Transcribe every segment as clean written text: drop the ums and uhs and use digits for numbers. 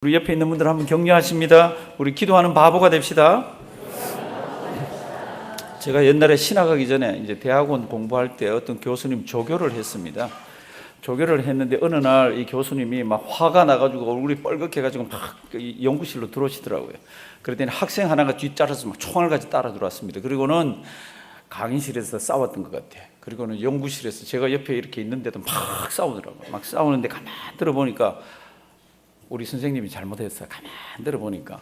우리 옆에 있는 분들 한번 격려하십니다. 우리 기도하는 바보가 됩시다. 제가 옛날에 신학하기 전에 이제 대학원 공부할 때 어떤 교수님 조교를 했습니다. 조교를 했는데 어느 날 이 교수님이 막 화가 나가지고 얼굴이 뻘겋게가지고 막 연구실로 들어오시더라고요. 그랬더니 학생 하나가 뒤따라서 막 총알같이 따라 들어왔습니다. 그리고는 강의실에서 싸웠던 것 같아요. 그리고는 연구실에서 제가 옆에 이렇게 있는데도 막 싸우더라고요. 막 싸우는데 가만 들어보니까 우리 선생님이 잘못했어요. 가만 들어보니까.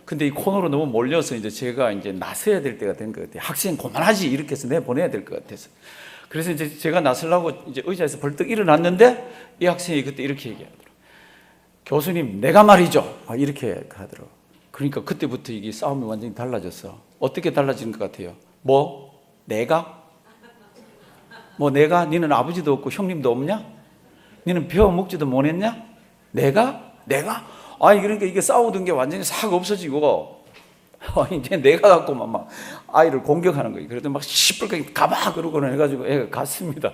근데 이 코너로 너무 몰려서 이제 제가 이제 나서야 될 때가 된 것 같아요. 학생 그만하지 이렇게 해서 내보내야 될 것 같아서. 그래서 이제 제가 나서려고 이제 의자에서 벌떡 일어났는데 이 학생이 그때 이렇게 얘기하더라고요. 교수님, 내가 말이죠. 이렇게 하더라고요. 그러니까 그때부터 이게 싸움이 완전히 달라졌어. 어떻게 달라진 것 같아요? 뭐? 내가? 뭐 내가? 니는 아버지도 없고 형님도 없냐? 니는 배워 먹지도 못했냐? 내가? 그러니까 이게 싸우던 게 완전히 싹 없어지고 이제 내가 갖고만 막 아이를 공격하는 거예요. 그래도 막 시뻘겋게 가봐 그러고는 해가지고 애가 갔습니다.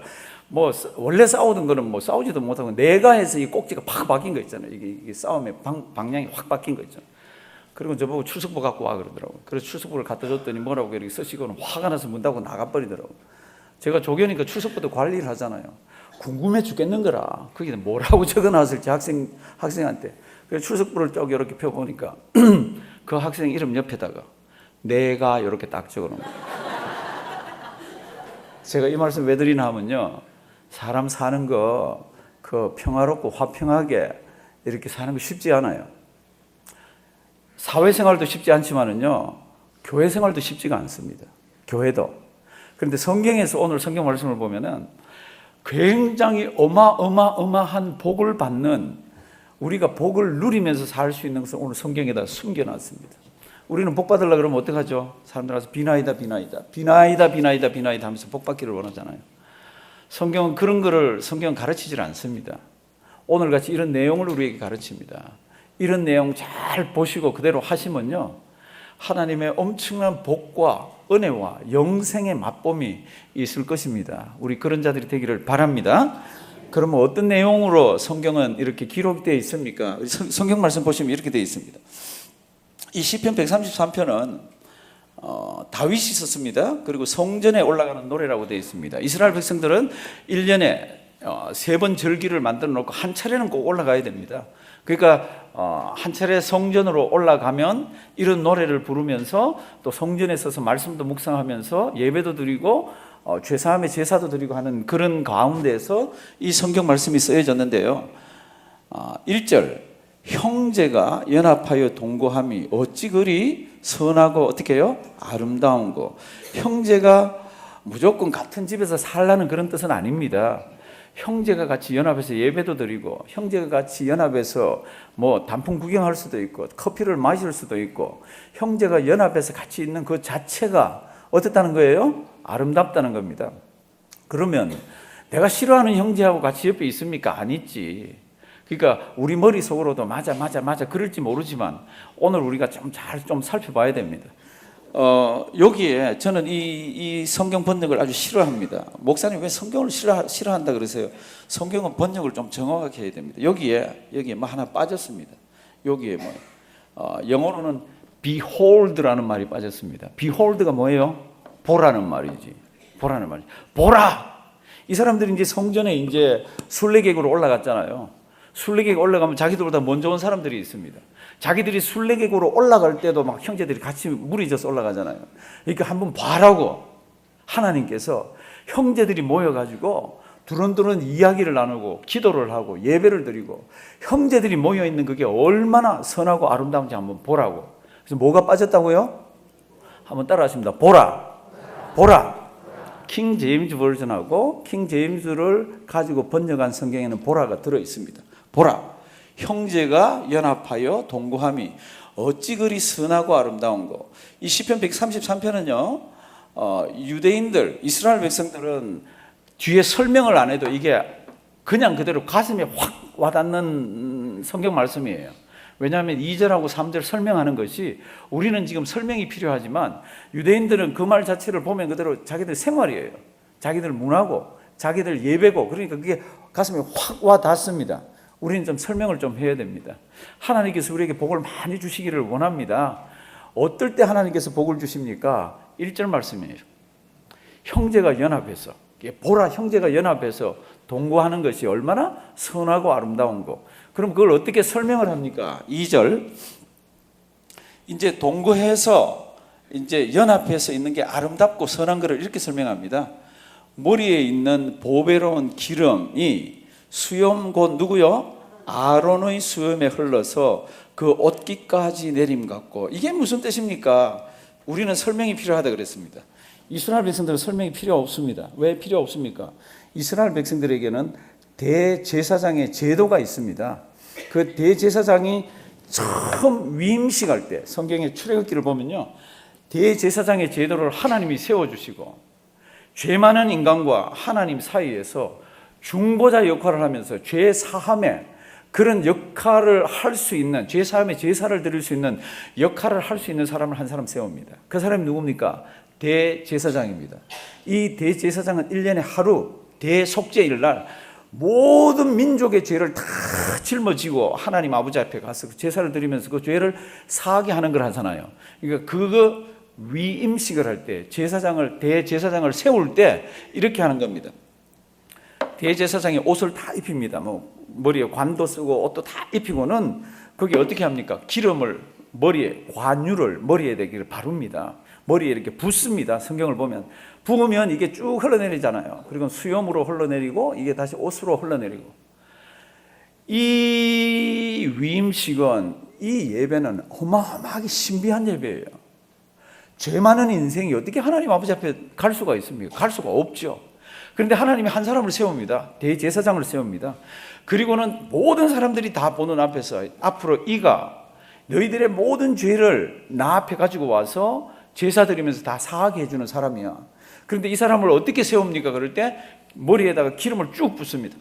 뭐 원래 싸우던 거는 뭐 싸우지도 못하고 내가 해서 이 꼭지가 팍 바뀐 거 있잖아요. 이게 싸움의 방향이 확 바뀐 거 있잖아요. 그리고 저보고 출석부 갖고 와 그러더라고요. 그래서 출석부를 갖다 줬더니 뭐라고 이렇게 쓰시고는 화가 나서 문 닫고 나가버리더라고요. 제가 조교니까 출석부도 관리를 하잖아요. 궁금해 죽겠는 거라. 그게 뭐라고 적어놨을지 학생한테. 그래서 출석부를 쭉 이렇게 펴보니까 그 학생 이름 옆에다가 내가 이렇게 딱 적어놓은 거예요. 제가 이 말씀 왜 드리나 하면요, 사람 사는 거 그 평화롭고 화평하게 이렇게 사는 거 쉽지 않아요. 사회생활도 쉽지 않지만은요, 교회생활도 쉽지가 않습니다. 교회도. 그런데 성경에서 오늘 성경 말씀을 보면은 굉장히 어마어마한 복을 받는, 우리가 복을 누리면서 살 수 있는 것을 오늘 성경에다 숨겨놨습니다. 우리는 복 받으려고 그러면 어떡하죠? 사람들 와서 비나이다 하면서 복 받기를 원하잖아요. 성경은 그런 거를 성경은 가르치질 않습니다. 오늘같이 이런 내용을 우리에게 가르칩니다. 이런 내용 잘 보시고 그대로 하시면요, 하나님의 엄청난 복과 은혜와 영생의 맛봄이 있을 것입니다. 우리 그런 자들이 되기를 바랍니다. 그러면 어떤 내용으로 성경은 이렇게 기록되어 있습니까? 성경 말씀 보시면 이렇게 되어 있습니다. 이 시편 133편은 다윗이 썼습니다. 그리고 성전에 올라가는 노래라고 되어 있습니다. 이스라엘 백성들은 1년에 3번 절기를 만들어 놓고 한 차례는 꼭 올라가야 됩니다. 그러니까 한 차례 성전으로 올라가면 이런 노래를 부르면서 또 성전에 서서 말씀도 묵상하면서 예배도 드리고 죄사함의 제사도 드리고 하는 그런 가운데에서 이 성경 말씀이 쓰여졌는데요. 1절, 형제가 연합하여 동거함이 어찌 그리 선하고 어떻게 해요? 아름다운 거. 형제가 무조건 같은 집에서 살라는 그런 뜻은 아닙니다. 형제가 같이 연합해서 예배도 드리고, 형제가 같이 연합해서 뭐 단풍 구경할 수도 있고, 커피를 마실 수도 있고, 형제가 연합해서 같이 있는 그 자체가 어떻다는 거예요? 아름답다는 겁니다. 그러면 내가 싫어하는 형제하고 같이 옆에 있습니까? 안 있지. 그러니까 우리 머릿속으로도 맞아 그럴지 모르지만 오늘 우리가 좀 살펴봐야 됩니다. 여기에 저는 이 성경 번역을 아주 싫어합니다. 목사님 왜 성경을 싫어한다 그러세요? 성경은 번역을 좀 정확하게 해야 됩니다. 여기에 뭐 하나 빠졌습니다. 여기에 영어로는 behold라는 말이 빠졌습니다. behold가 뭐예요? 보라는 말이지. 보라! 이 사람들이 이제 성전에 이제 순례객으로 올라갔잖아요. 순례객 올라가면 자기들보다 먼저 온 사람들이 있습니다. 자기들이 순례객으로 올라갈 때도 막 형제들이 같이 물이 져서 올라가잖아요. 그러니까 한번 봐라고 하나님께서 형제들이 모여가지고 두런두런 이야기를 나누고 기도를 하고 예배를 드리고 형제들이 모여있는 그게 얼마나 선하고 아름다운지 한번 보라고. 그래서 뭐가 빠졌다고요? 한번 따라하십니다. 보라. 킹 제임스 버전하고 킹 제임스를 가지고 번역한 성경에는 보라가 들어있습니다. 보라, 형제가 연합하여 동거함이 어찌 그리 선하고 아름다운 거. 이 시편 133편은요, 유대인들, 이스라엘 백성들은 뒤에 설명을 안 해도 이게 그냥 그대로 가슴에 확 와닿는 성경 말씀이에요. 왜냐하면 2절하고 3절 설명하는 것이, 우리는 지금 설명이 필요하지만 유대인들은 그 말 자체를 보면 그대로 자기들 생활이에요. 자기들 문화고 자기들 예배고, 그러니까 그게 가슴에 확 와닿습니다. 우리는 좀 설명을 좀 해야 됩니다. 하나님께서 우리에게 복을 많이 주시기를 원합니다. 어떨 때 하나님께서 복을 주십니까? 1절 말씀이에요. 형제가 연합해서, 보라, 형제가 연합해서 동거하는 것이 얼마나 선하고 아름다운 거. 그럼 그걸 어떻게 설명을 합니까? 2절. 이제 동거해서 이제 연합해서 있는 게 아름답고 선한 것을 이렇게 설명합니다. 머리에 있는 보배로운 기름이 수염 곧 누구요? 아론의 수염에 흘러서 그 옷깃까지 내림 같고. 이게 무슨 뜻입니까? 우리는 설명이 필요하다 그랬습니다. 이스라엘 백성들은 설명이 필요 없습니다. 왜 필요 없습니까? 이스라엘 백성들에게는 대제사장의 제도가 있습니다. 그 대제사장이 처음 위임식할 때 성경의 출애굽기를 보면요, 대제사장의 제도를 하나님이 세워주시고 죄 많은 인간과 하나님 사이에서 중보자 역할을 하면서 죄 사함의 그런 역할을 할 수 있는, 죄 사함의 제사를 드릴 수 있는 역할을 할 수 있는 사람을 한 사람 세웁니다. 그 사람이 누굽니까? 대제사장입니다. 이 대제사장은 1년에 하루 대속죄일 날 모든 민족의 죄를 다 짊어지고 하나님 아버지 앞에 가서 제사를 드리면서 그 죄를 사하게 하는 걸 하잖아요. 그러니까 그거 위임식을 할 때 대제사장을 세울 때 이렇게 하는 겁니다. 대제사장이 옷을 다 입힙니다. 머리에 관도 쓰고 옷도 다 입히고는 거기 어떻게 합니까? 기름을 관유를 머리에 대기를 바릅니다. 머리에 이렇게 붓습니다. 성경을 보면 부으면 이게 쭉 흘러내리잖아요. 그리고 수염으로 흘러내리고 이게 다시 옷으로 흘러내리고. 이 위임식은, 이 예배는 어마어마하게 신비한 예배예요. 죄 많은 인생이 어떻게 하나님 아버지 앞에 갈 수가 있습니까? 갈 수가 없죠. 그런데 하나님이 한 사람을 세웁니다. 대제사장을 세웁니다. 그리고는 모든 사람들이 다 보는 앞에서 앞으로 이가 너희들의 모든 죄를 나 앞에 가지고 와서 제사 드리면서 다 사하게 해주는 사람이야. 그런데 이 사람을 어떻게 세웁니까? 그럴 때 머리에다가 기름을 쭉 붓습니다.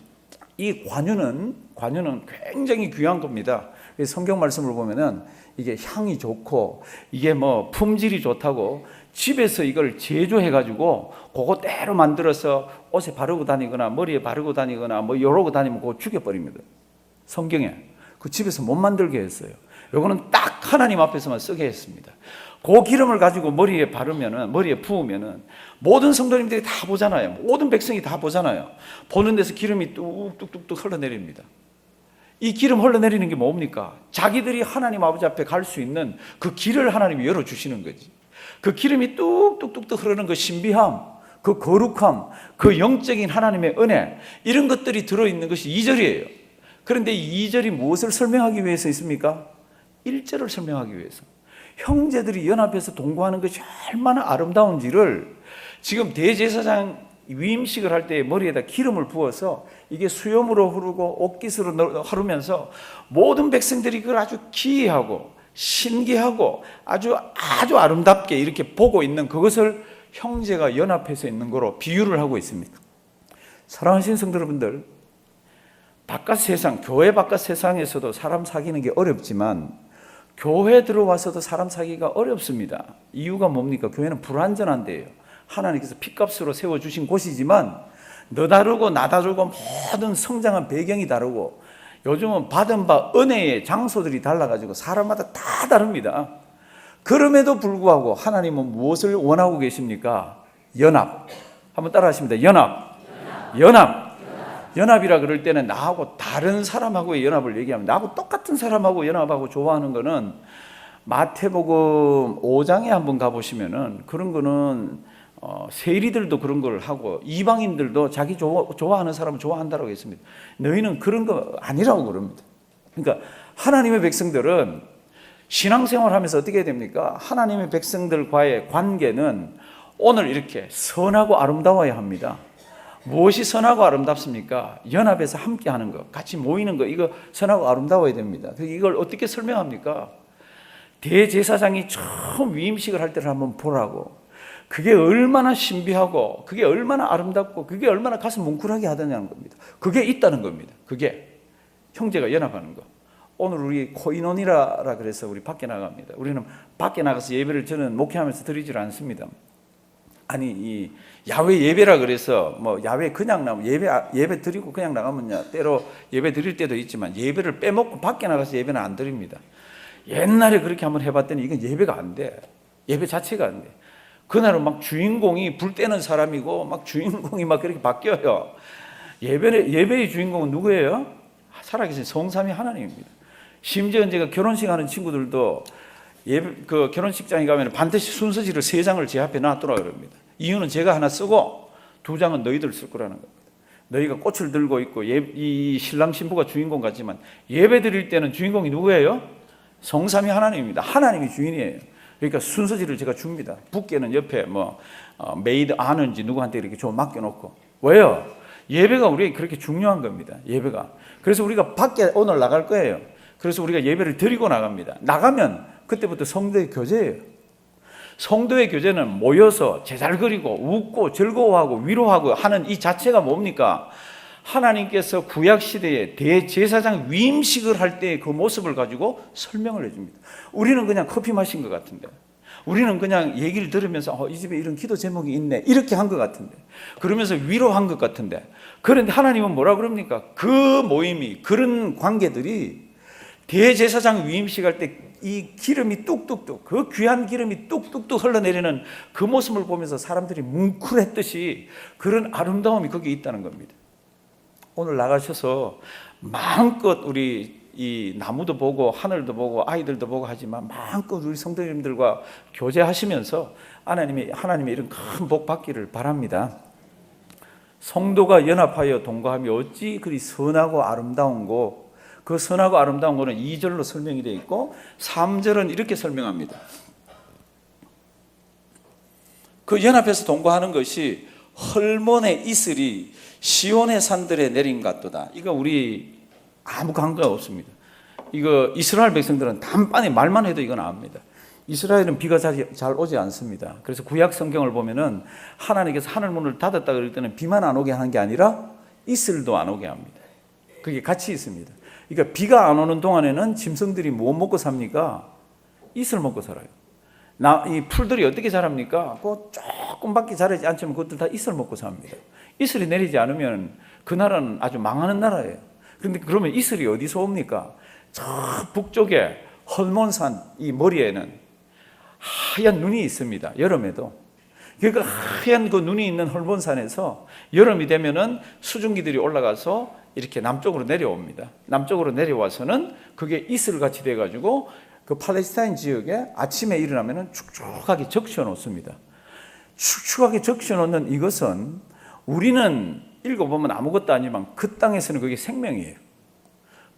이 관유는 굉장히 귀한 겁니다. 성경 말씀을 보면은 이게 향이 좋고 이게 품질이 좋다고 집에서 이걸 제조해가지고 그거대로 만들어서 옷에 바르고 다니거나 머리에 바르고 다니거나 이러고 다니면 그거 죽여버립니다. 성경에 그 집에서 못 만들게 했어요. 요거는 딱 하나님 앞에서만 쓰게 했습니다. 그 기름을 가지고 머리에 바르면은, 머리에 부으면은 모든 성도님들이 다 보잖아요. 모든 백성이 다 보잖아요. 보는 데서 기름이 뚝뚝뚝뚝 흘러내립니다. 이 기름 흘러내리는 게 뭡니까? 자기들이 하나님 아버지 앞에 갈 수 있는 그 길을 하나님이 열어주시는 거지. 그 기름이 뚝뚝뚝뚝 흐르는 그 신비함, 그 거룩함, 그 영적인 하나님의 은혜, 이런 것들이 들어있는 것이 2절이에요. 그런데 이 2절이 무엇을 설명하기 위해서 있습니까? 1절을 설명하기 위해서. 형제들이 연합해서 동거하는 것이 얼마나 아름다운지를 지금 대제사장 위임식을 할 때 머리에다 기름을 부어서 이게 수염으로 흐르고 옷깃으로 흐르면서 모든 백성들이 그걸 아주 기이하고 신기하고 아주 아름답게 이렇게 보고 있는 그것을 형제가 연합해서 있는 거로 비유를 하고 있습니다. 사랑하시는 성도 여러분들, 바깥 세상, 교회 바깥 세상에서도 사람 사귀는 게 어렵지만 교회 들어와서도 사람 사귀기가 어렵습니다. 이유가 뭡니까? 교회는 불완전한 데예요. 하나님께서 핏값으로 세워주신 곳이지만 너 다르고 나 다르고 모든 성장한 배경이 다르고 요즘은 받은 바 은혜의 장소들이 달라가지고 사람마다 다 다릅니다. 그럼에도 불구하고 하나님은 무엇을 원하고 계십니까? 연합. 한번 따라 하십니다. 연합이라 그럴 때는 나하고 다른 사람하고의 연합을 얘기하면, 나하고 똑같은 사람하고 연합하고 좋아하는 거는 마태복음 5장에 한번 가보시면은 그런 거는 세리들도 그런 걸 하고 이방인들도 자기 좋아하는 사람을 좋아한다고 했습니다. 너희는 그런 거 아니라고 그럽니다. 그러니까 하나님의 백성들은 신앙생활 하면서 어떻게 해야 됩니까? 하나님의 백성들과의 관계는 오늘 이렇게 선하고 아름다워야 합니다. 무엇이 선하고 아름답습니까? 연합해서 함께 하는 것, 같이 모이는 것, 이거 선하고 아름다워야 됩니다. 이걸 어떻게 설명합니까? 대제사장이 처음 위임식을 할 때를 한번 보라고. 그게 얼마나 신비하고 그게 얼마나 아름답고 그게 얼마나 가슴 뭉클하게 하느냐는 겁니다. 그게 있다는 겁니다. 그게 형제가 연합하는 거. 오늘 우리 코이노니라 그래서 우리 밖에 나갑니다. 우리는 밖에 나가서 예배를 저는 목회하면서 드리질 않습니다. 아니 이 야외 예배라 그래서 뭐 야외 그냥 나면 예배 드리고 그냥 나가면요 때로 예배 드릴 때도 있지만 예배를 빼먹고 밖에 나가서 예배는 안 드립니다. 옛날에 그렇게 한번 해봤더니 이건 예배가 안 돼. 예배 자체가 안 돼. 그날은 막 주인공이 불 때는 사람이고 막 주인공이 막 그렇게 바뀌어요. 예배의 주인공은 누구예요? 살아계신 성삼위 하나님입니다. 심지어 제가 결혼식 하는 친구들도 그 결혼식장에 가면 반드시 순서지를 3장을 제 앞에 놔두라 그럽니다. 이유는 제가 하나 쓰고 2장은 너희들 쓸 거라는 겁니다. 너희가 꽃을 들고 있고 이 신랑 신부가 주인공 같지만 예배 드릴 때는 주인공이 누구예요? 성삼위 하나님입니다. 하나님이 주인이에요. 그러니까 순서지를 제가 줍니다. 붓게는 옆에 메이드 아는지 누구한테 이렇게 좀 맡겨놓고. 왜요? 예배가 우리에게 그렇게 중요한 겁니다. 예배가. 그래서 우리가 밖에 오늘 나갈 거예요. 그래서 우리가 예배를 드리고 나갑니다. 나가면 그때부터 성도의 교제예요. 성도의 교제는 모여서 제잘 그리고 웃고 즐거워하고 위로하고 하는 이 자체가 뭡니까? 하나님께서 구약시대에 대제사장 위임식을 할 때의 그 모습을 가지고 설명을 해줍니다. 우리는 그냥 커피 마신 것 같은데, 우리는 그냥 얘기를 들으면서 이 집에 이런 기도 제목이 있네 이렇게 한 것 같은데, 그러면서 위로한 것 같은데, 그런데 하나님은 뭐라 그럽니까? 그 모임이, 그런 관계들이 대제사장 위임식 할 때 이 기름이 뚝뚝뚝, 그 귀한 기름이 뚝뚝뚝 흘러내리는 그 모습을 보면서 사람들이 뭉클했듯이 그런 아름다움이 거기에 있다는 겁니다. 오늘 나가셔서 마음껏 우리 이 나무도 보고 하늘도 보고 아이들도 보고 하지만 마음껏 우리 성도님들과 교제하시면서 하나님이 이런 큰 복 받기를 바랍니다. 성도가 연합하여 동거하며 어찌 그리 선하고 아름다운고, 그 선하고 아름다운 거는 2절로 설명이 되어 있고 3절은 이렇게 설명합니다. 그 연합해서 동거하는 것이 헐몬의 이슬이 시온의 산들에 내린 같도다. 이거 우리 아무 관계가 없습니다. 이거 이스라엘 백성들은 단번에 말만 해도 이건 압니다. 이스라엘은 비가 잘 오지 않습니다. 그래서 구약 성경을 보면은 하나님께서 하늘 문을 닫았다 그럴 때는 비만 안 오게 하는 게 아니라 이슬도 안 오게 합니다. 그게 같이 있습니다. 그러니까 비가 안 오는 동안에는 짐승들이 뭐 먹고 삽니까? 이슬 먹고 살아요. 이 풀들이 어떻게 자랍니까? 그 조금밖에 자라지 않지만 그것들 다 이슬 먹고 삽니다. 이슬이 내리지 않으면 그 나라는 아주 망하는 나라예요. 그런데 그러면 이슬이 어디서 옵니까? 저 북쪽에 헐몬산 이 머리에는 하얀 눈이 있습니다. 여름에도. 그러니까 하얀 그 눈이 있는 헐몬산에서 여름이 되면은 수증기들이 올라가서 이렇게 남쪽으로 내려옵니다. 남쪽으로 내려와서는 그게 이슬같이 돼가지고 그 팔레스타인 지역에 아침에 일어나면은 축축하게 적셔 놓습니다. 축축하게 적셔 놓는 이것은 우리는 읽어보면 아무것도 아니지만 그 땅에서는 그게 생명이에요.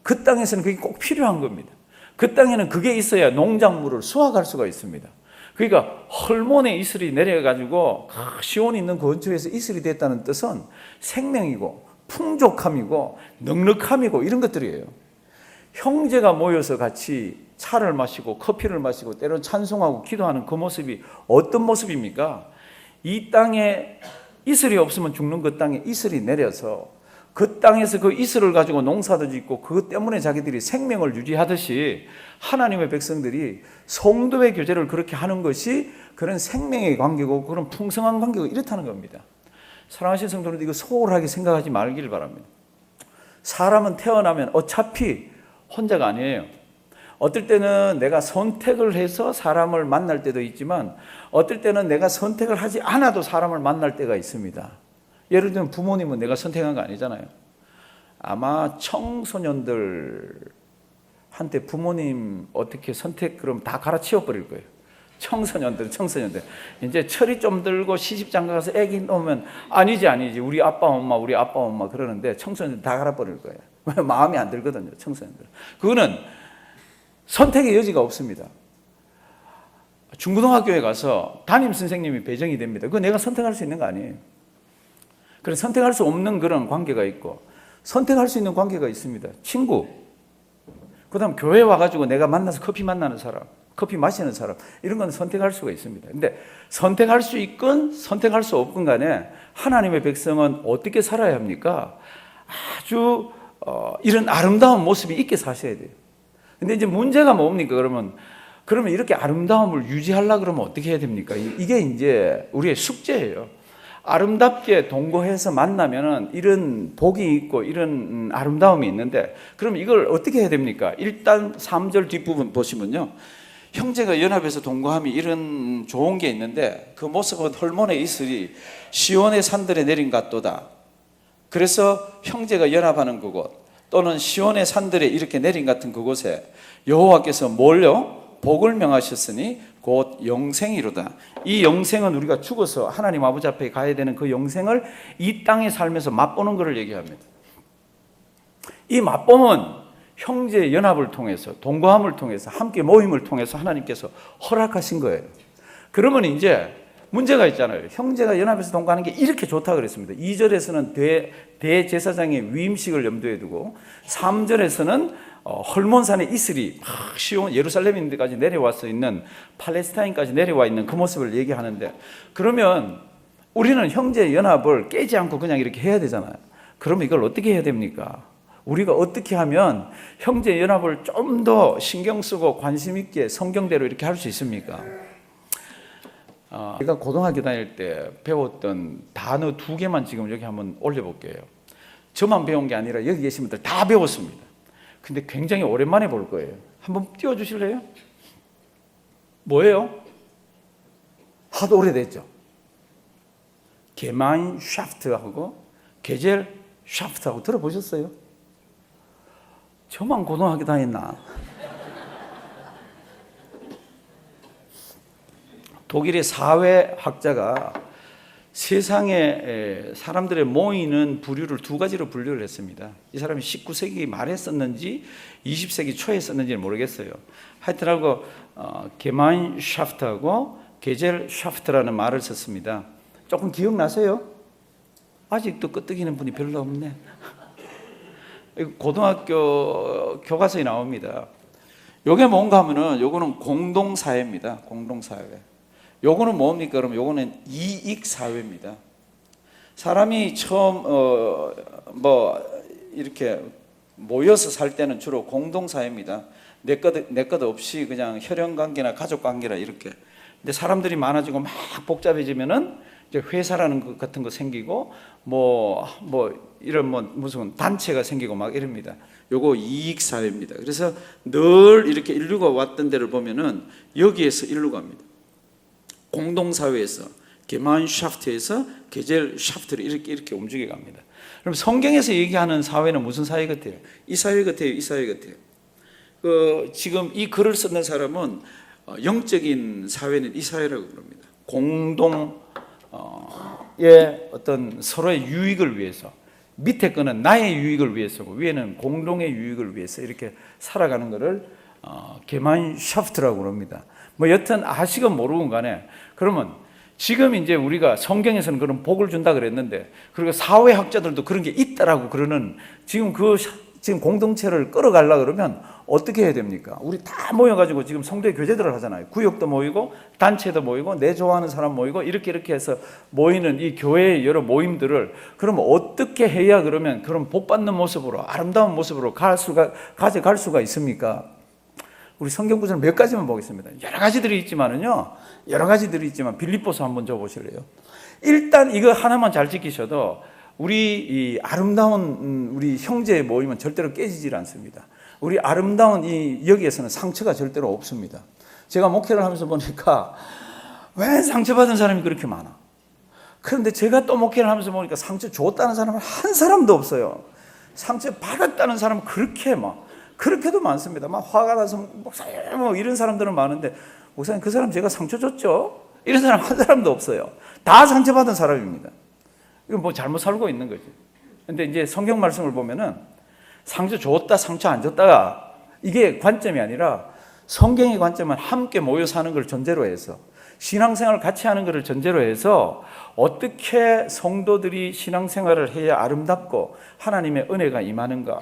그 땅에서는 그게 꼭 필요한 겁니다. 그 땅에는 그게 있어야 농작물을 수확할 수가 있습니다. 그러니까 헐몬의 이슬이 내려가지고 시온이 있는 근처에서 이슬이 됐다는 뜻은 생명이고 풍족함이고 넉넉함이고 이런 것들이에요. 형제가 모여서 같이 차를 마시고 커피를 마시고 때로는 찬송하고 기도하는 그 모습이 어떤 모습입니까? 이 땅에 이슬이 없으면 죽는 그 땅에 이슬이 내려서 그 땅에서 그 이슬을 가지고 농사도 짓고 그것 때문에 자기들이 생명을 유지하듯이 하나님의 백성들이 성도의 교제를 그렇게 하는 것이 그런 생명의 관계고 그런 풍성한 관계고 이렇다는 겁니다. 사랑하시는 성도님들, 이거 소홀하게 생각하지 말기를 바랍니다. 사람은 태어나면 어차피 혼자가 아니에요. 어떨 때는 내가 선택을 해서 사람을 만날 때도 있지만 어떨 때는 내가 선택을 하지 않아도 사람을 만날 때가 있습니다. 예를 들면 부모님은 내가 선택한 거 아니잖아요. 아마 청소년들한테 부모님 어떻게 선택 그럼 다 갈아치워 버릴 거예요. 청소년들 이제 철이 좀 들고 시집장가 가서 애기 놓으면 아니지 우리 아빠 엄마 그러는데 청소년들 다 갈아버릴 거예요. 왜? 마음에 안 들거든요. 청소년들 그거는 선택의 여지가 없습니다. 중고등학교에 가서 담임 선생님이 배정이 됩니다. 그거 내가 선택할 수 있는 거 아니에요. 그래서 선택할 수 없는 그런 관계가 있고 선택할 수 있는 관계가 있습니다. 친구, 그 다음 교회 와가지고 내가 만나서 커피 만나는 사람, 커피 마시는 사람, 이런 건 선택할 수가 있습니다. 근데 선택할 수 있건 선택할 수 없건 간에 하나님의 백성은 어떻게 살아야 합니까? 아주 이런 아름다운 모습이 있게 사셔야 돼요. 근데 이제 문제가 뭡니까? 그러면 그러면 이렇게 아름다움을 유지하려고 그러면 어떻게 해야 됩니까? 이게 이제 우리의 숙제예요. 아름답게 동거해서 만나면은 이런 복이 있고 이런 아름다움이 있는데, 그럼 이걸 어떻게 해야 됩니까? 일단 3절 뒷부분 보시면요, 형제가 연합해서 동거함이 이런 좋은 게 있는데 그 모습은 헐몬의 이슬이 시온의 산들에 내린 같도다. 그래서 형제가 연합하는 그곳 또는 시온의 산들에 이렇게 내린 같은 그곳에 여호와께서 뭘요? 복을 명하셨으니 곧 영생이로다. 이 영생은 우리가 죽어서 하나님 아버지 앞에 가야 되는 그 영생을 이 땅에 살면서 맛보는 것을 얘기합니다. 이 맛봄은 형제 연합을 통해서, 동거함을 통해서, 함께 모임을 통해서 하나님께서 허락하신 거예요. 그러면 이제 문제가 있잖아요. 형제가 연합해서 동거하는 게 이렇게 좋다 그랬습니다. 2절에서는 대제사장의 위임식을 염두에 두고 3절에서는 헐몬산의 이슬이 막 시온 예루살렘인데까지 내려와서 있는, 팔레스타인까지 내려와 있는 그 모습을 얘기하는데, 그러면 우리는 형제 연합을 깨지 않고 그냥 이렇게 해야 되잖아요. 그러면 이걸 어떻게 해야 됩니까? 우리가 어떻게 하면 형제 연합을 좀 더 신경 쓰고 관심 있게 성경대로 이렇게 할 수 있습니까? 제가 고등학교 다닐 때 배웠던 단어 2개만 지금 여기 한번 올려볼게요. 저만 배운 게 아니라 여기 계신 분들 다 배웠습니다. 근데 굉장히 오랜만에 볼 거예요. 한번 띄워주실래요? 뭐예요? 하도 오래됐죠. 게마인샤프트하고 게젤샤프트하고 들어보셨어요? 저만 고등학교 다녔나? 독일의 사회학자가 세상에 사람들의 모이는 부류를 2가지로 분류를 했습니다. 이 사람이 19세기 말에 썼는지 20세기 초에 썼는지는 모르겠어요. 하여튼하고 게마인샤프트하고 게젤샤프트라는 말을 썼습니다. 조금 기억나세요? 아직도 끄떡이는 분이 별로 없네. 고등학교 교과서에 나옵니다. 요게 뭔가 하면은 요거는 공동사회입니다. 공동사회. 요거는 뭡니까? 그러면 요거는 이익사회입니다. 사람이 처음 이렇게 모여서 살 때는 주로 공동사회입니다. 내 것 없이 그냥 혈연관계나 가족관계라 이렇게. 근데 사람들이 많아지고 막 복잡해지면은 이제 회사라는 것 같은 거 생기고 이런 무슨 단체가 생기고 막 이럽니다. 요거 이익사회입니다. 그래서 늘 이렇게 인류가 왔던 데를 보면은 여기에서 인류가 갑니다. 공동사회에서 게마인샤프트에서 게젤샤프트로 이렇게 움직여 갑니다. 그럼 성경에서 얘기하는 사회는 무슨 사회 같아요? 이 사회 같아요. 이 사회 같아요. 지금 이 글을 쓰는 사람은 영적인 사회는 이 사회라고 부릅니다. 공동의 어떤 서로의 유익을 위해서, 밑에 거는 나의 유익을 위해서고 위에는 공동의 유익을 위해서 이렇게 살아가는 것을 게마인샤프트라고 그럽니다. 여튼 아시건 모르건 간에, 그러면 지금 이제 우리가 성경에서는 그런 복을 준다 그랬는데, 그리고 사회학자들도 그런 게 있다라고 그러는, 지금 공동체를 끌어가려고 그러면 어떻게 해야 됩니까? 우리 다 모여가지고 지금 성도의 교제들을 하잖아요. 구역도 모이고 단체도 모이고 내 좋아하는 사람 모이고 이렇게 해서 모이는 이 교회의 여러 모임들을, 그러면 어떻게 해야 그러면 그런 복 받는 모습으로, 아름다운 모습으로 가져갈 수가 있습니까? 우리 성경 구절 몇 가지만 보겠습니다. 여러 가지들이 있지만 빌립보서 한번 줘보실래요? 일단 이거 하나만 잘 지키셔도 우리 이 아름다운 우리 형제의 모임은 절대로 깨지질 않습니다. 우리 아름다운 여기에서는 상처가 절대로 없습니다. 제가 목회를 하면서 보니까 왜 상처받은 사람이 그렇게 많아? 그런데 제가 또 목회를 하면서 보니까 상처 줬다는 사람은 한 사람도 없어요. 상처 받았다는 사람은 그렇게도 많습니다. 막 화가 나서 목사님 이런 사람들은 많은데, 목사님 그 사람 제가 상처 줬죠? 이런 사람 한 사람도 없어요. 다 상처받은 사람입니다. 이건 잘못 살고 있는 거지. 근데 이제 성경 말씀을 보면은 상처 줬다, 상처 안 줬다, 이게 관점이 아니라 성경의 관점은 함께 모여 사는 걸 전제로 해서, 신앙생활을 같이 하는 것을 전제로 해서 어떻게 성도들이 신앙생활을 해야 아름답고 하나님의 은혜가 임하는가.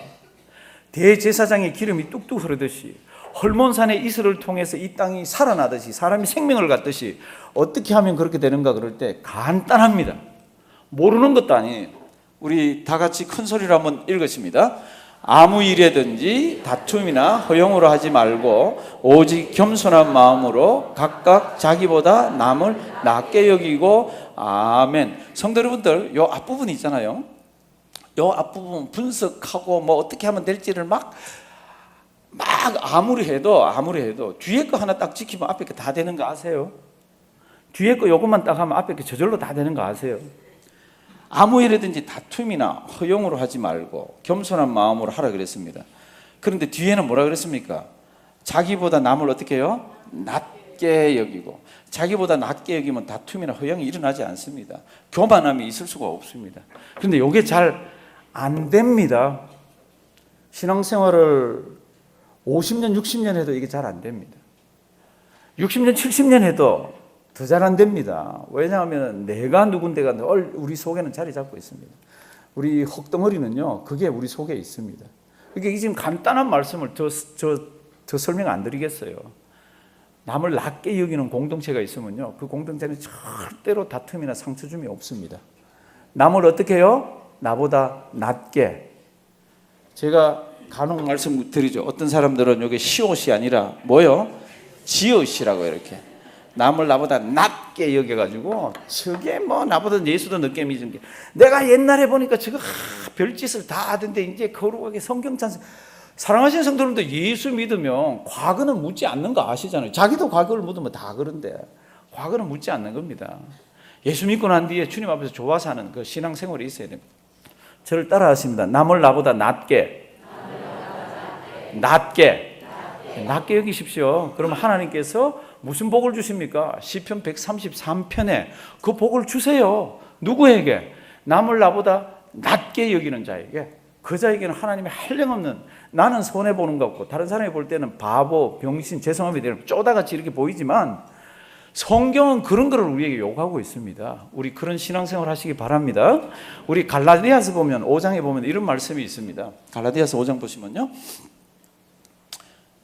대제사장의 기름이 뚝뚝 흐르듯이, 헐몬산의 이슬을 통해서 이 땅이 살아나듯이, 사람이 생명을 갖듯이 어떻게 하면 그렇게 되는가 그럴 때 간단합니다. 모르는 것도 아니에요. 우리 다 같이 큰 소리로 한번 읽으십니다. 아무 일에든지 다툼이나 허용으로 하지 말고 오직 겸손한 마음으로 각각 자기보다 남을 낮게 여기고. 아멘. 성도 여러분들, 요 앞부분 있잖아요. 요 앞부분 분석하고 뭐 어떻게 하면 될지를 막 아무리 해도 뒤에 거 하나 딱 지키면 앞에 거 다 되는 거 아세요? 뒤에 거 요것만 딱 하면 앞에 거 저절로 다 되는 거 아세요? 아무 일이든지 다툼이나 허용으로 하지 말고 겸손한 마음으로 하라 그랬습니다. 그런데 뒤에는 뭐라 그랬습니까? 자기보다 남을 어떻게 해요? 낮게 여기고. 자기보다 낮게 여기면 다툼이나 허용이 일어나지 않습니다. 교만함이 있을 수가 없습니다. 그런데 이게 잘 안 됩니다. 신앙생활을 50년, 60년 해도 이게 잘 안 됩니다. 60년, 70년 해도 더 잘 안 됩니다. 왜냐하면 내가 누군데가 늘 우리 속에는 자리 잡고 있습니다. 우리 흙덩어리는요, 그게 우리 속에 있습니다. 그러니까 지금 간단한 말씀을 더 설명 안 드리겠어요. 남을 낮게 여기는 공동체가 있으면요, 그 공동체는 절대로 다툼이나 상처줌이 없습니다. 남을 어떻게 해요? 나보다 낮게. 제가 간혹 말씀드리죠. 어떤 사람들은 이게 시옷이 아니라 뭐요? 지옷이라고 이렇게. 남을 나보다 낮게 여겨가지고 저게 뭐 나보다 예수도 늦게 믿은 게 내가 옛날에 보니까 저거 별짓을 다 하던데 이제 거룩하게 성경 찬송. 사랑하시는 성도님들, 예수 믿으면 과거는 묻지 않는 거 아시잖아요. 자기도 과거를 묻으면 다 그런데 과거는 묻지 않는 겁니다. 예수 믿고 난 뒤에 주님 앞에서 좋아 사는 그 신앙생활이 있어야 됩니다. 저를 따라 하십니다. 남을 나보다 낮게 여기십시오. 그러면 하나님께서 무슨 복을 주십니까? 시편 133편에 그 복을 주세요. 누구에게? 남을 나보다 낮게 여기는 자에게. 그 자에게는 하나님의 한량없는, 나는 손해보는 것 같고 다른 사람이 볼 때는 바보, 병신, 죄송합니다, 쪼다같이 이렇게 보이지만 성경은 그런 거를 우리에게 요구하고 있습니다. 우리 그런 신앙생활 하시기 바랍니다. 우리 갈라디아서 보면 5장에 보면 이런 말씀이 있습니다. 갈라디아서 5장 보시면요,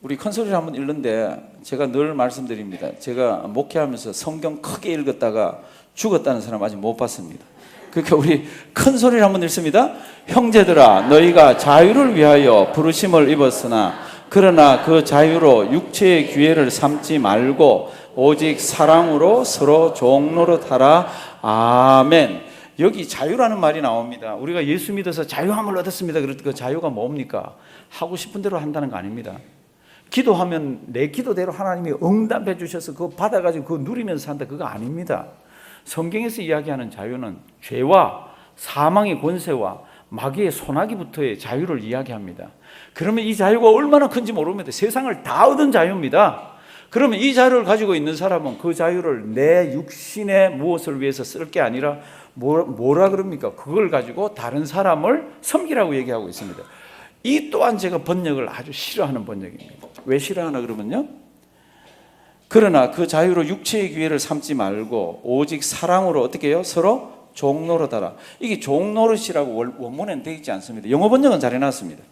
우리 큰 소리를 한번 읽는데 제가 늘 말씀드립니다. 제가 목회하면서 성경 크게 읽었다가 죽었다는 사람 아직 못 봤습니다. 그러니까 우리 큰 소리를 한번 읽습니다. 형제들아, 너희가 자유를 위하여 부르심을 입었으나 그러나 그 자유로 육체의 기회를 삼지 말고 오직 사랑으로 서로 종노릇하라. 아멘. 여기 자유라는 말이 나옵니다. 우리가 예수 믿어서 자유함을 얻었습니다. 그 자유가 뭡니까? 하고 싶은 대로 한다는 거 아닙니다. 기도하면 내 기도대로 하나님이 응답해 주셔서 그거 받아가지고 그거 누리면서 산다, 그거 아닙니다. 성경에서 이야기하는 자유는 죄와 사망의 권세와 마귀의 손아귀부터의 자유를 이야기합니다. 그러면 이 자유가 얼마나 큰지 모릅니다. 세상을 다 얻은 자유입니다. 그러면 이 자유를 가지고 있는 사람은 그 자유를 내 육신의 무엇을 위해서 쓸 게 아니라 뭐라 그럽니까? 그걸 가지고 다른 사람을 섬기라고 얘기하고 있습니다. 이 또한 제가 번역을 아주 싫어하는 번역입니다. 왜 싫어하나 그러면요, 그러나 그 자유로 육체의 기회를 삼지 말고 오직 사랑으로 어떻게 해요? 서로 종노릇하라. 이게 종노릇이라고 원문에는 되어 있지 않습니다. 영어 번역은 잘 해놨습니다.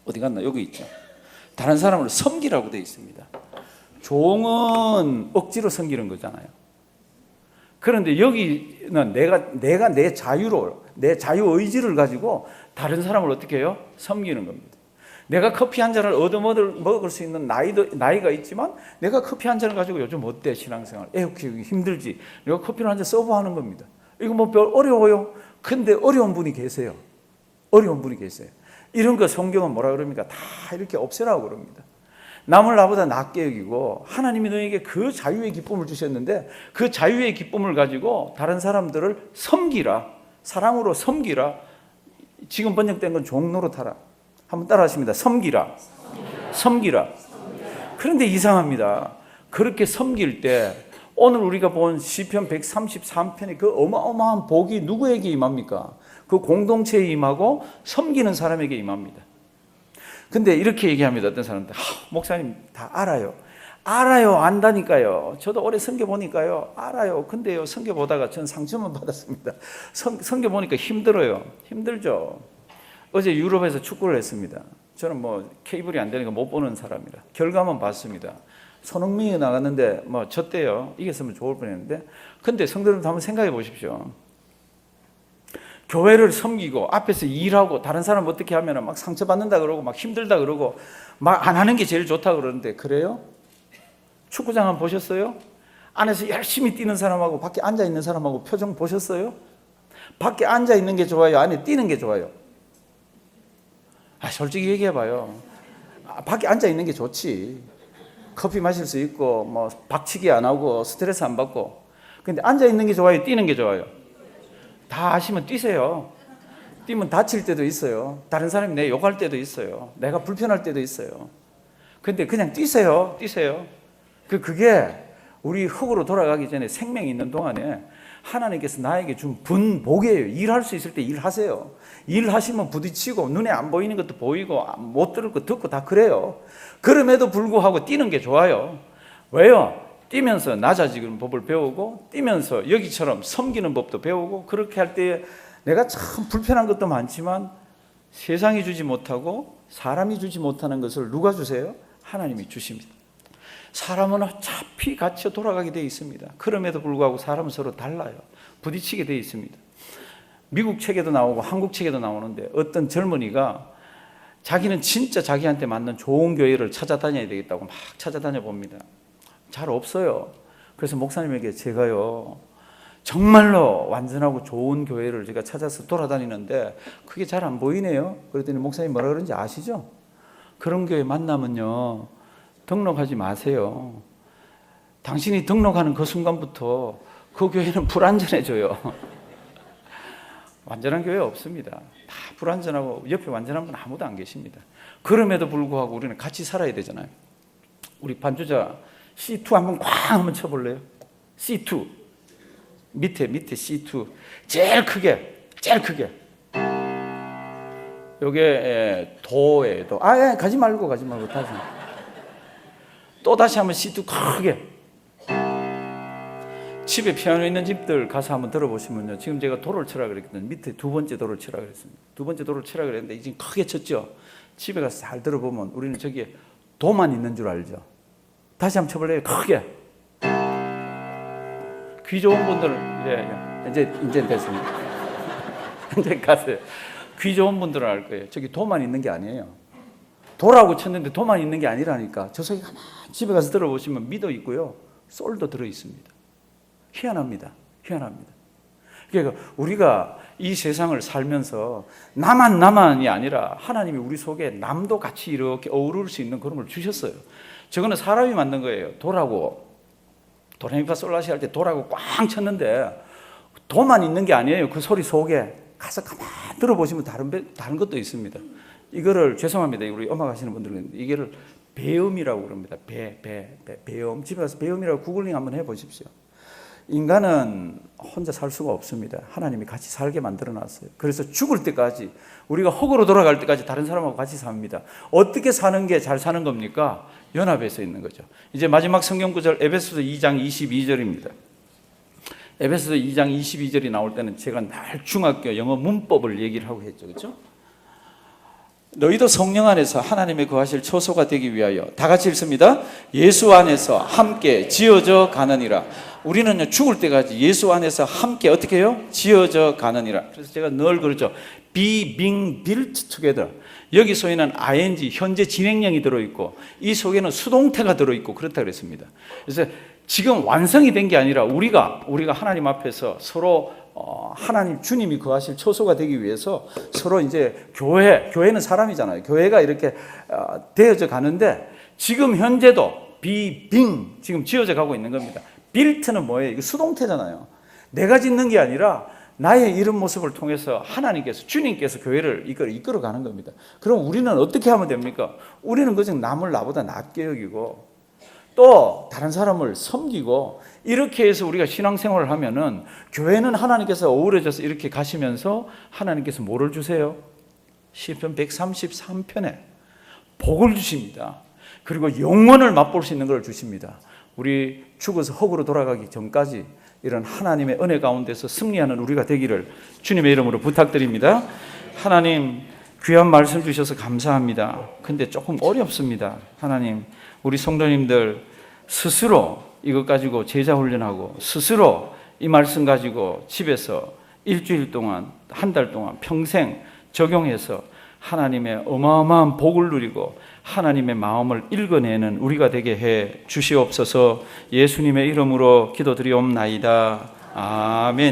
어디 갔나? 여기 있죠. 다른 사람을 섬기라고 되어 있습니다. 종은 억지로 섬기는 거잖아요. 그런데 여기는 내가 내 자유로, 내 자유 의지를 가지고 다른 사람을 어떻게 해요? 섬기는 겁니다. 내가 커피 한 잔을 얻어먹을 수 있는 나이가 있지만 내가 커피 한 잔을 가지고 요즘 어때? 신앙생활 애욱 키우기 힘들지? 내가 커피를 한 잔 서브 하는 겁니다. 이거 뭐 별 어려워요? 근데 어려운 분이 계세요. 이런 거 성경은 뭐라 그럽니까? 다 이렇게 없애라고 그럽니다. 남을 나보다 낮게 여기고 하나님이 너에게 그 자유의 기쁨을 주셨는데 그 자유의 기쁨을 가지고 다른 사람들을 섬기라. 사랑으로 섬기라. 지금 번역된 건 종노릇하라. 한번 따라 하십니다. 섬기라. 그런데 이상합니다. 그렇게 섬길 때 오늘 우리가 본 시편 133편의 그 어마어마한 복이 누구에게 임합니까? 그 공동체에 임하고 섬기는 사람에게 임합니다. 근데 이렇게 얘기합니다. 어떤 사람들, 목사님 다 알아요. 안다니까요. 저도 오래 섬겨보니까요. 알아요. 근데요, 섬겨보다가 전 상처만 받았습니다. 섬겨보니까 힘들죠. 어제 유럽에서 축구를 했습니다. 저는 뭐 케이블이 안 되니까 못 보는 사람이라 결과만 봤습니다. 손흥민이 나갔는데 뭐 졌대요. 이겼으면 좋을 뻔했는데. 근데 성도님도 한번 생각해 보십시오. 교회를 섬기고 앞에서 일하고 다른 사람 어떻게 하면 막 상처받는다 그러고 막 힘들다 그러고 막 안 하는 게 제일 좋다 그러는데 그래요? 축구장 한번 보셨어요? 안에서 열심히 뛰는 사람하고 밖에 앉아 있는 사람하고 표정 보셨어요? 밖에 앉아 있는 게 좋아요? 안에 뛰는 게 좋아요? 솔직히 얘기해봐요. 밖에 앉아 있는 게 좋지. 커피 마실 수 있고 뭐 박치기 안 하고 스트레스 안 받고. 근데 앉아 있는 게 좋아요? 뛰는 게 좋아요? 다 아시면 뛰세요. 뛰면 다칠 때도 있어요. 다른 사람이 내 욕할 때도 있어요. 내가 불편할 때도 있어요. 근데 그냥 뛰세요. 그게 우리 흙으로 돌아가기 전에 생명이 있는 동안에 하나님께서 나에게 준 분복이에요. 일할 수 있을 때 일하세요. 일하시면 부딪히고 눈에 안 보이는 것도 보이고 못 들을 거 듣고 다 그래요. 그럼에도 불구하고 뛰는 게 좋아요. 왜요? 뛰면서 낮아지는 법을 배우고 뛰면서 여기처럼 섬기는 법도 배우고 그렇게 할 때 내가 참 불편한 것도 많지만 세상이 주지 못하고 사람이 주지 못하는 것을 누가 주세요? 하나님이 주십니다. 사람은 어차피 같이 돌아가게 되어 있습니다. 그럼에도 불구하고 사람은 서로 달라요. 부딪히게 되어 있습니다. 미국 책에도 나오고 한국 책에도 나오는데 어떤 젊은이가 자기는 진짜 자기한테 맞는 좋은 교회를 찾아다녀야 되겠다고 막 찾아다녀 봅니다. 잘 없어요. 그래서 목사님에게 제가요 정말로 완전하고 좋은 교회를 제가 찾아서 돌아다니는데 그게 잘 안 보이네요. 그랬더니 목사님 뭐라 그런지 아시죠? 그런 교회 만나면요 등록하지 마세요. 당신이 등록하는 그 순간부터 그 교회는 불완전해져요. 완전한 교회 없습니다. 다 불완전하고 옆에 완전한 분 아무도 안 계십니다. 그럼에도 불구하고 우리는 같이 살아야 되잖아요. 우리 반주자 C2 한번 쳐볼래요? C2 밑에 C2 제일 크게 요게 도예요. 도. 가지 말고 다시 한번 C2 크게. 집에 피아노 있는 집들 가서 한번 들어보시면요. 지금 제가 도를 치라 그랬거든요. 밑에 두 번째 도를 치라 그랬습니다. 두 번째 도를 치라 그랬는데 이제 크게 쳤죠. 집에 가서 잘 들어보면 우리는 저기에 도만 있는 줄 알죠. 다시 한번 쳐볼래요? 크게. 귀 좋은 분들은 이제 됐습니다. 이제 가세요. 귀 좋은 분들은 알 거예요. 저기 도만 있는 게 아니에요. 도라고 쳤는데 도만 있는 게 아니라니까. 저 속에 가만 집에 가서 들어보시면 미도 있고요. 솔도 들어 있습니다. 희한합니다. 그러니까 우리가 이 세상을 살면서 나만이 아니라 하나님이 우리 속에 남도 같이 이렇게 어우를 수 있는 그런 걸 주셨어요. 저거는 사람이 만든 거예요. 도라고. 도레미파 솔라시 할 때 도라고 꽝 쳤는데 도만 있는 게 아니에요. 그 소리 속에 가서 가만 들어보시면 다른 것도 있습니다. 이거를 죄송합니다. 우리 음악 하시는 분들은 이거를 배음이라고 그럽니다. 배음. 집에 가서 배음이라고 구글링 한번 해보십시오. 인간은 혼자 살 수가 없습니다. 하나님이 같이 살게 만들어 놨어요. 그래서 죽을 때까지 우리가 흙으로 돌아갈 때까지 다른 사람하고 같이 삽니다. 어떻게 사는 게 잘 사는 겁니까? 연합해서 있는 거죠. 이제 마지막 성경 구절 에베소서 2장 22절입니다. 에베소서 2장 22절이 나올 때는 제가 늘 중학교 영어 문법을 얘기를 하고 했죠. 그렇죠? 너희도 성령 안에서 하나님의 거하실 초소가 되기 위하여 다 같이 읽습니다. 예수 안에서 함께 지어져 가느니라. 우리는요 죽을 때까지 예수 안에서 함께 어떻게 해요? 지어져 가느니라. 그래서 제가 늘 그러죠. Be being built together. 여기 소위는 ing 현재 진행형이 들어있고 이 속에는 수동태가 들어있고 그렇다 그랬습니다. 그래서 지금 완성이 된 게 아니라 우리가 하나님 앞에서 서로 하나님 주님이 거하실 초소가 되기 위해서 서로 이제 교회는 사람이잖아요. 교회가 이렇게 되어져 가는데 지금 현재도 being 지금 지어져 가고 있는 겁니다. built는 뭐예요? 이거 수동태잖아요. 내가 짓는 게 아니라 나의 이런 모습을 통해서 하나님께서 주님께서 교회를 이끌어 가는 겁니다. 그럼 우리는 어떻게 하면 됩니까? 우리는 그저 남을 나보다 낫게 여기고 또 다른 사람을 섬기고 이렇게 해서 우리가 신앙생활을 하면은 교회는 하나님께서 어우러져서 이렇게 가시면서 하나님께서 뭐를 주세요? 시편 133편에 복을 주십니다. 그리고 영원을 맛볼 수 있는 걸 주십니다. 우리 죽어서 흙으로 돌아가기 전까지 이런 하나님의 은혜 가운데서 승리하는 우리가 되기를 주님의 이름으로 부탁드립니다. 하나님 귀한 말씀 주셔서 감사합니다. 근데 조금 어렵습니다. 하나님 우리 성도님들 스스로 이것 가지고 제자 훈련하고 스스로 이 말씀 가지고 집에서 일주일 동안, 한 달 동안 평생 적용해서 하나님의 어마어마한 복을 누리고 하나님의 마음을 읽어내는 우리가 되게 해 주시옵소서. 예수님의 이름으로 기도드리옵나이다. 아멘.